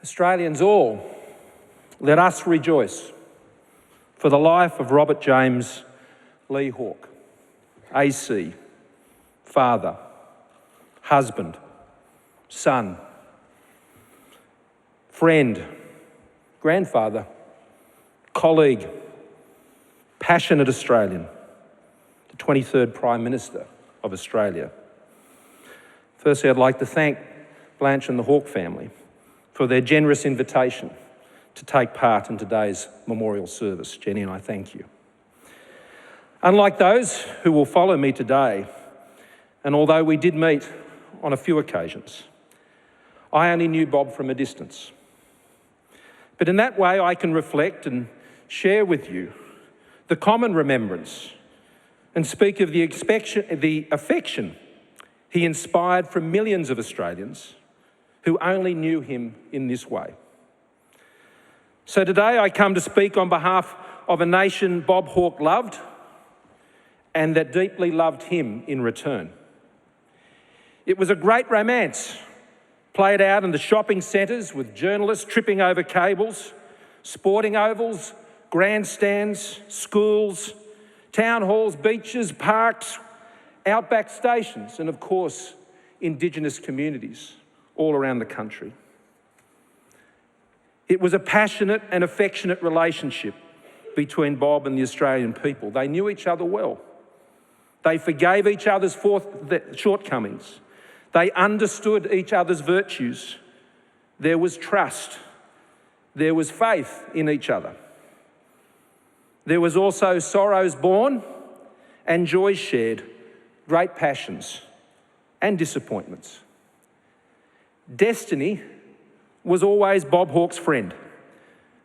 Australians all, let us rejoice for the life of Robert James Lee Hawke, AC, father, husband, son, friend, grandfather, colleague, passionate Australian, the 23rd Prime Minister of Australia. Firstly, I'd like to thank Blanche and the Hawke family for their generous invitation to take part in today's memorial service. Jenny and I thank you. Unlike those who will follow me today, and although we did meet on a few occasions, I only knew Bob from a distance. But in that way, I can reflect and share with you the common remembrance and speak of the affection he inspired from millions of Australians who only knew him in this way. So today I come to speak on behalf of a nation Bob Hawke loved and that deeply loved him in return. It was a great romance played out in the shopping centres with journalists tripping over cables, sporting ovals, grandstands, schools, town halls, beaches, parks, outback stations, and of course, Indigenous communities all around the country. It was a passionate and affectionate relationship between Bob and the Australian people. They knew each other well. They forgave each other's shortcomings. They understood each other's virtues. There was trust. There was faith in each other. There was also sorrows born and joys shared, great passions and disappointments. Destiny was always Bob Hawke's friend,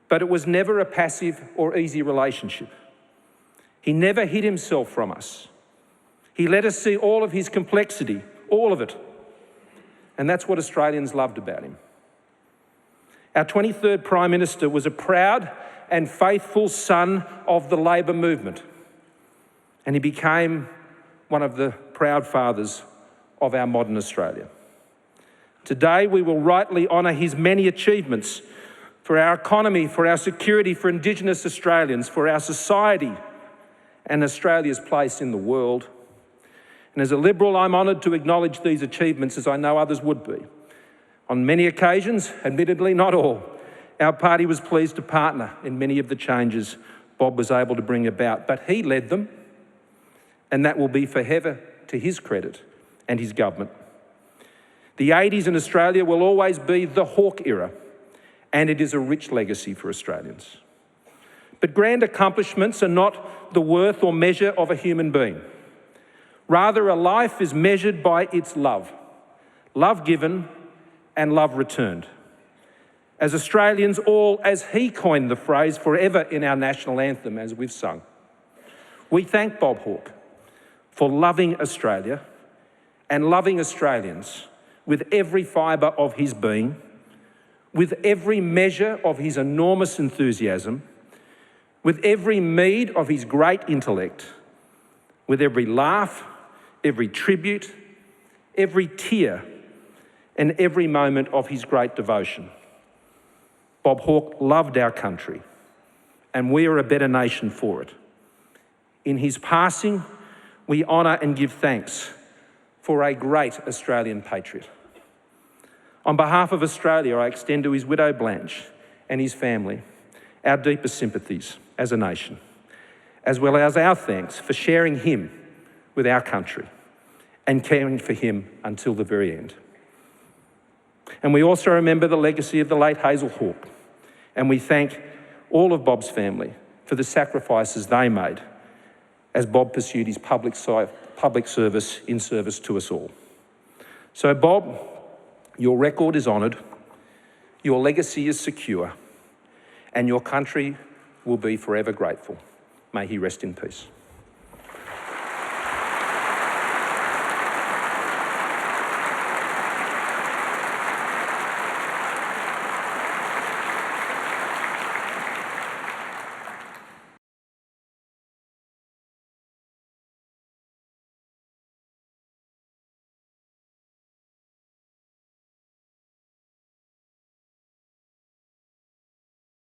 but it was never a passive or easy relationship. He never hid himself from us. He let us see all of his complexity, all of it. And that's what Australians loved about him. Our 23rd Prime Minister was a proud and faithful son of the Labor movement, and he became one of the proud fathers of our modern Australia. Today, we will rightly honour his many achievements for our economy, for our security, for Indigenous Australians, for our society and Australia's place in the world. And as a Liberal, I'm honoured to acknowledge these achievements as I know others would be. On many occasions, admittedly not all, our party was pleased to partner in many of the changes Bob was able to bring about, but he led them, and that will be forever to his credit and his government. The 80s in Australia will always be the Hawke era, and it is a rich legacy for Australians. But grand accomplishments are not the worth or measure of a human being. Rather, a life is measured by its love given and love returned. As Australians all, as he coined the phrase, forever in our national anthem, as we've sung, we thank Bob Hawke for loving Australia and loving Australians with every fibre of his being, with every measure of his enormous enthusiasm, with every meed of his great intellect, with every laugh, every tribute, every tear, and every moment of his great devotion. Bob Hawke loved our country, and we are a better nation for it. In his passing, we honour and give thanks for a great Australian patriot. On behalf of Australia, I extend to his widow Blanche and his family our deepest sympathies as a nation, as well as our thanks for sharing him with our country and caring for him until the very end. And we also remember the legacy of the late Hazel Hawke, and we thank all of Bob's family for the sacrifices they made as Bob pursued his public service in service to us all. So Bob, your record is honoured, your legacy is secure, and your country will be forever grateful. May he rest in peace.